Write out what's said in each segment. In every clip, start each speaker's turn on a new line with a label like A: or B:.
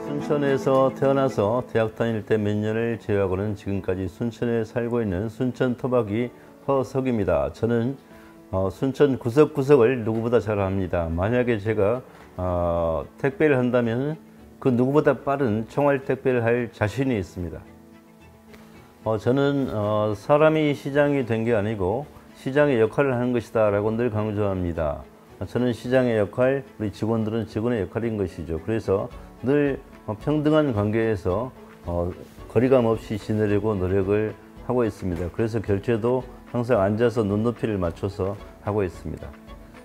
A: 순천에서 태어나서 대학 다닐 때 몇 년을 제외하고는 지금까지 순천에 살고 있는 순천 토박이 허석입니다. 저는 순천 구석구석을 누구보다 잘 압니다. 만약에 제가 택배를 한다면 그 누구보다 빠른 총알 택배를 할 자신이 있습니다. 저는 사람이 시장이 된 게 아니고 시장의 역할을 하는 것이다 라고 늘 강조합니다. 저는 시장의 역할, 우리 직원들은 직원의 역할인 것이죠. 그래서 늘 평등한 관계에서 거리감 없이 지내려고 노력을 하고 있습니다. 그래서 결제도 항상 앉아서 눈높이를 맞춰서 하고 있습니다.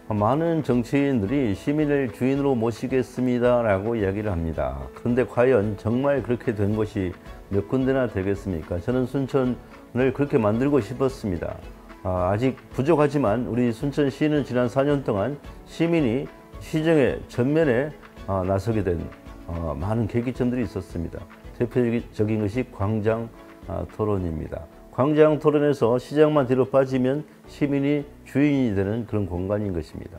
A: 많은 정치인들이 시민을 주인으로 모시겠습니다 라고 이야기를 합니다. 그런데 과연 정말 그렇게 된 곳이 몇 군데나 되겠습니까? 저는 순천을 그렇게 만들고 싶었습니다. 아직 부족하지만 우리 순천시는 지난 4년 동안 시민이 시정의 전면에 나서게 된 많은 계기점들이 있었습니다. 대표적인 것이 광장 토론입니다. 광장 토론에서 시장만 뒤로 빠지면 시민이 주인이 되는 그런 공간인 것입니다.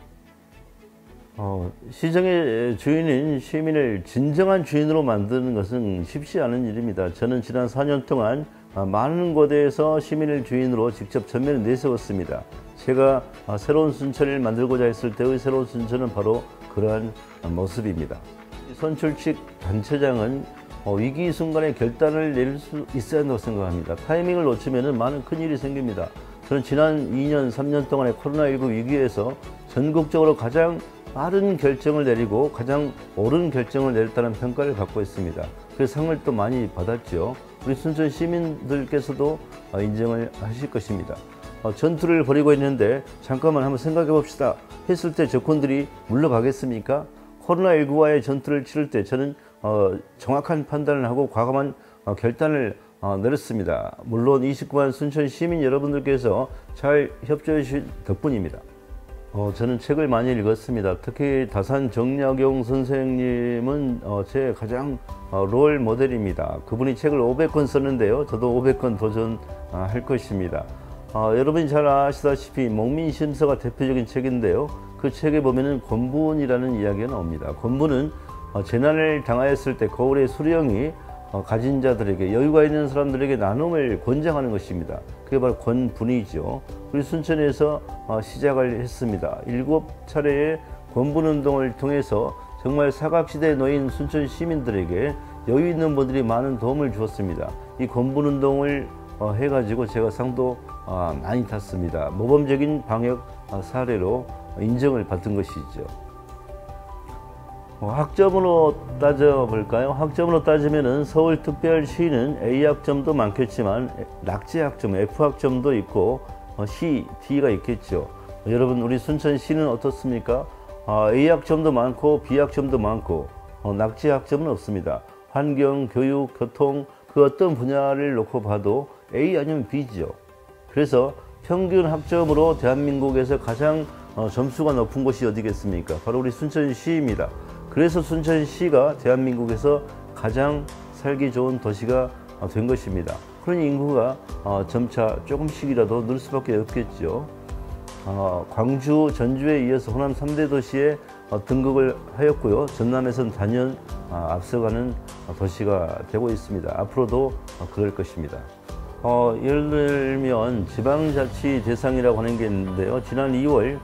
A: 시정의 주인인 시민을 진정한 주인으로 만드는 것은 쉽지 않은 일입니다. 저는 지난 4년 동안 많은 곳에서 시민을 주인으로 직접 전면에 내세웠습니다. 제가 새로운 순천을 만들고자 했을 때의 새로운 순천은 바로 그러한 모습입니다. 선출직 단체장은 위기 순간에 결단을 내릴 수 있어야 한다고 생각합니다. 타이밍을 놓치면 많은 큰일이 생깁니다. 저는 지난 2년, 3년 동안의 코로나19 위기에서 전국적으로 가장 빠른 결정을 내리고 가장 옳은 결정을 내렸다는 평가를 받고 있습니다. 그 상을 또 많이 받았죠. 우리 순천 시민들께서도 인정을 하실 것입니다. 전투를 벌이고 있는데 잠깐만 한번 생각해 봅시다 했을 때 적군들이 물러가겠습니까? 코로나19와의 전투를 치를 때 저는 정확한 판단을 하고 과감한 결단을 내렸습니다. 물론 29만 순천 시민 여러분들께서 잘 협조해 주신 덕분입니다. 저는 책을 많이 읽었습니다. 특히 다산 정약용 선생님은 제 가장 롤 모델입니다. 그분이 책을 500권 썼는데요. 저도 500권 도전할 것입니다. 여러분이 잘 아시다시피 목민심서가 대표적인 책인데요. 그 책에 보면은 권분이라는 이야기가 나옵니다. 권분은 재난을 당하였을 때 거울의 수령이 가진 자들에게, 여유가 있는 사람들에게 나눔을 권장하는 것입니다. 그게 바로 권분이죠. 우리 순천에서 시작을 했습니다. 7차례의 권분운동을 통해서 정말 사각지대에 놓인 순천 시민들에게 여유 있는 분들이 많은 도움을 주었습니다. 이 권분운동을 해가지고 제가 상도 많이 탔습니다. 모범적인 방역 사례로 인정을 받은 것이죠. 학점으로 따져볼까요? 학점으로 따지면은 서울특별시는 A학점도 많겠지만 낙제학점, F학점도 있고 C, D가 있겠죠. 여러분 우리 순천시는 어떻습니까? A학점도 많고 B학점도 많고 낙제학점은 없습니다. 환경, 교육, 교통 그 어떤 분야를 놓고 봐도 A 아니면 B죠. 그래서 평균 학점으로 대한민국에서 가장 점수가 높은 곳이 어디겠습니까? 바로 우리 순천시입니다. 그래서 순천시가 대한민국에서 가장 살기 좋은 도시가 된 것입니다. 그런 인구가 점차 조금씩이라도 늘 수밖에 없겠죠. 광주, 전주에 이어서 호남 3대 도시에 등극을 하였고요. 전남에서는 단연 앞서가는 도시가 되고 있습니다. 앞으로도 그럴 것입니다. 예를 들면 지방자치 대상이라고 하는 게 있는데요. 지난 2월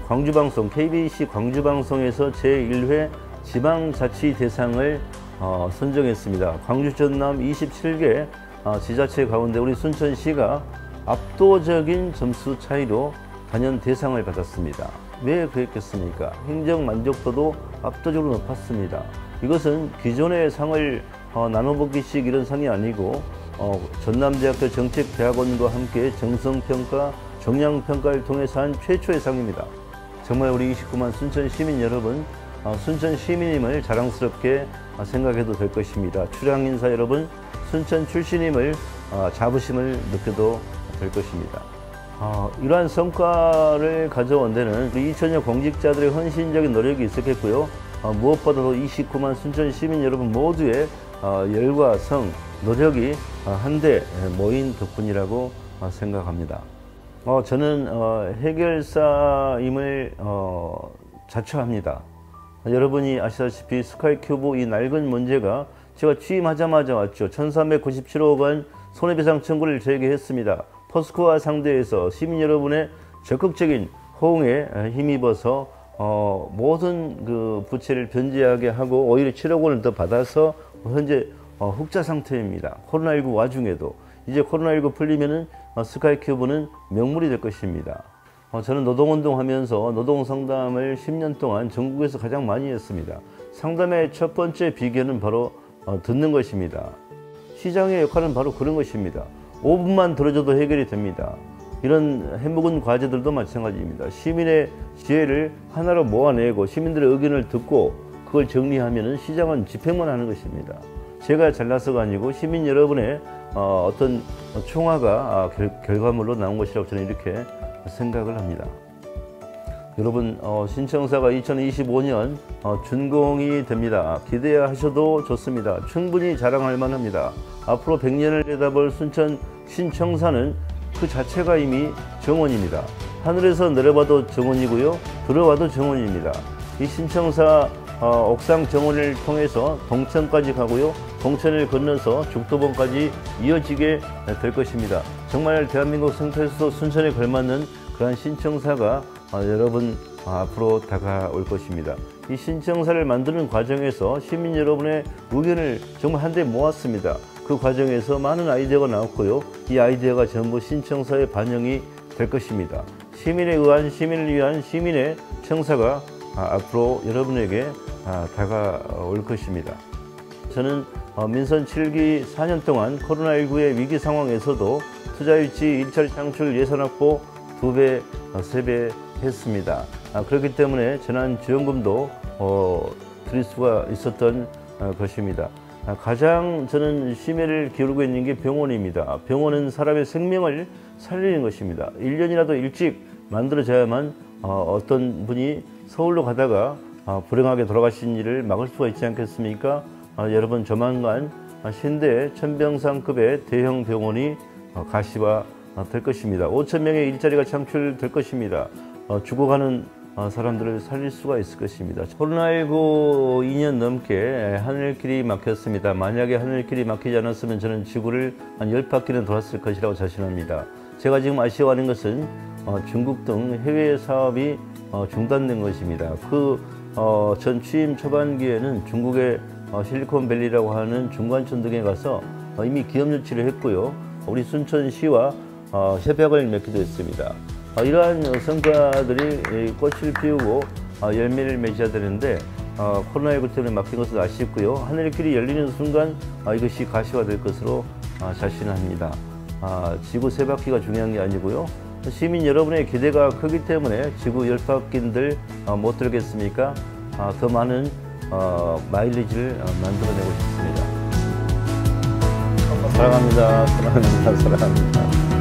A: 광주방송, KBC 광주방송에서 제1회 지방자치 대상을 선정했습니다. 광주, 전남 27개 지자체 가운데 우리 순천시가 압도적인 점수 차이로 단연 대상을 받았습니다. 왜 그랬겠습니까? 행정 만족도도 압도적으로 높았습니다. 이것은 기존의 상을 나눠보기식 이런 상이 아니고 전남대학교 정책대학원과 함께 정성평가, 정량평가를 통해서 한 최초의 상입니다. 정말 우리 29만 순천 시민 여러분, 순천 시민임을 자랑스럽게 생각해도 될 것입니다. 출향인사 여러분, 순천 출신임을 자부심을 느껴도 될 것입니다. 이러한 성과를 가져온 데는 우리 2천여 공직자들의 헌신적인 노력이 있었겠고요. 무엇보다도 29만 순천 시민 여러분 모두의 열과 성, 노력이 한데 모인 덕분이라고 생각합니다. 저는 해결사임을 자처합니다. 여러분이 아시다시피 스카이큐브 이 낡은 문제가 제가 취임하자마자 왔죠. 1397억 원 손해배상 청구를 저에게 했습니다. 포스코와 상대해서 시민 여러분의 적극적인 호응에 힘입어서 모든 그 부채를 변제하게 하고 오히려 7억 원을 더 받아서 현재 흑자 상태입니다. 코로나19 와중에도 이제 코로나19 풀리면은 스카이큐브는 명물이 될 것입니다. 저는 노동운동 하면서 노동상담을 10년 동안 전국에서 가장 많이 했습니다. 상담의 첫 번째 비결은 바로 듣는 것입니다. 시장의 역할은 바로 그런 것입니다. 5분만 들어줘도 해결이 됩니다. 이런 해묵은 과제들도 마찬가지입니다. 시민의 지혜를 하나로 모아내고 시민들의 의견을 듣고 그걸 정리하면 시장은 집행만 하는 것입니다. 제가 잘나서가 아니고 시민 여러분의 어떤 총화가 결과물로 나온 것이라고 저는 이렇게 생각을 합니다. 여러분 신청사가 2025년 준공이 됩니다. 기대하셔도 좋습니다. 충분히 자랑할 만합니다. 앞으로 100년을 내다볼 순천 신청사는 그 자체가 이미 정원입니다. 하늘에서 내려봐도 정원이고요. 들어와도 정원입니다. 이 신청사 옥상 정원을 통해서 동천까지 가고요. 동천을 건너서 죽도봉까지 이어지게 될 것입니다. 정말 대한민국 생태수도 순천에 걸맞는 그러한 신청사가 여러분 앞으로 다가올 것입니다. 이 신청사를 만드는 과정에서 시민 여러분의 의견을 정말 한데 모았습니다. 그 과정에서 많은 아이디어가 나왔고요. 이 아이디어가 전부 신청사에 반영이 될 것입니다. 시민에 의한 시민을 위한 시민의 청사가 앞으로 여러분에게 다가올 것입니다. 저는 민선 7기 4년 동안 코로나19의 위기 상황에서도 투자유치 일자리 창출 예산 확보 2배, 3배 했습니다. 그렇기 때문에 재난지원금도 드릴 수가 있었던 것입니다. 가장 저는 심혈을 기울이고 있는 게 병원입니다. 병원은 사람의 생명을 살리는 것입니다. 1년이라도 일찍 만들어져야만 어떤 분이 서울로 가다가 불행하게 돌아가신 일을 막을 수가 있지 않겠습니까? 여러분 조만간 신대 천병상급의 대형 병원이 가시화 될 것입니다. 5,000명의 일자리가 창출될 것입니다. 죽어가는 사람들을 살릴 수가 있을 것입니다. 코로나19 2년 넘게 하늘길이 막혔습니다. 만약에 하늘길이 막히지 않았으면 저는 지구를 한 10바퀴는 돌았을 것이라고 자신합니다. 제가 지금 아쉬워하는 것은 중국 등 해외 사업이 중단된 것입니다. 전 취임 초반기에는 중국의 실리콘밸리라고 하는 중관촌 등에 가서 이미 기업 유치를 했고요. 우리 순천시와 협약을 맺기도 했습니다. 이러한 성과들이 꽃을 피우고 열매를 맺어야 되는데 코로나19 때문에 막힌 것은 아쉽고요. 하늘길이 열리는 순간 이것이 가시화될 것으로 자신합니다. 지구 3바퀴가 중요한 게 아니고요. 시민 여러분의 기대가 크기 때문에 지구 10바퀴인들 못 들겠습니까? 더 많은 마일리지를 만들어내고 싶습니다. 사랑합니다. 사랑합니다. 사랑합니다.